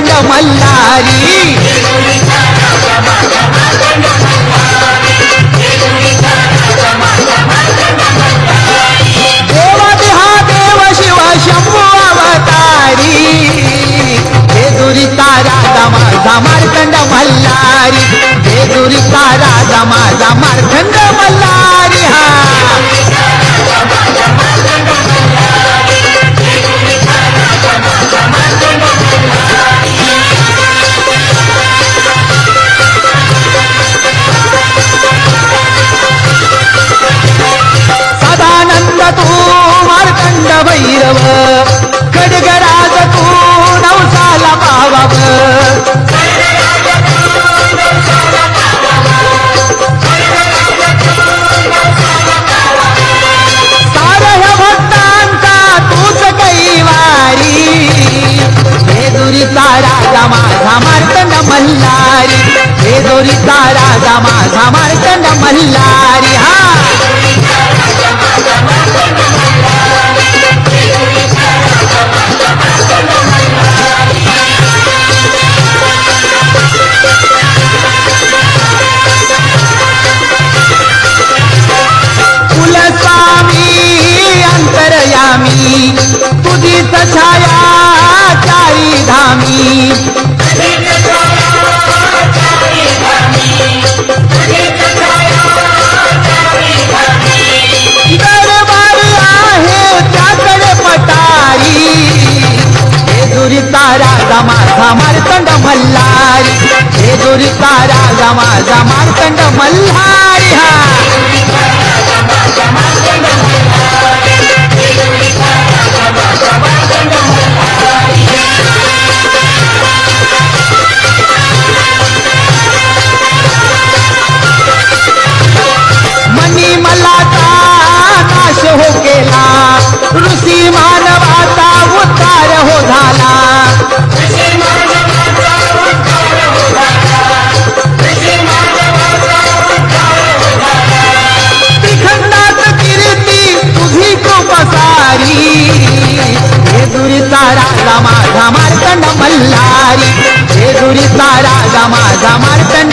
मार्तंड मल्हारी देवादिहा देव शिव शंभू अवतारी हे दुरिता राजा माझा मार्तंड मल्हारी हे दुरिता राजा माझा मार्तंड मल्हारी सदानंद तू मार्तंड भैरव खड्गराज तू नवसाला पावाव साऱ्या भक्तांचा तूच कैवारी हे दुरिता राजा माझा मार्तंड मल्हारी हे दुरिता राजा माझा मार्तंड मल्हारी अंतरयामी तुझीच छाया चारी धामी दरबारी आहे त्याकडे पटारी हे दुरिता राजा माझा मार्तंड मल्हारी हे दुरिता राजा माझा मार्तंड मल्हारी मनी मलाचा नाश हो केला ऋषी मानवाचा उद्धार हो झाला त्रिखंडात कीर्ती तुझी कृपसारी हे दुरिता राजा माझा मार्तंड मल्हारी हे दुरिता राजा माझा मार्तंड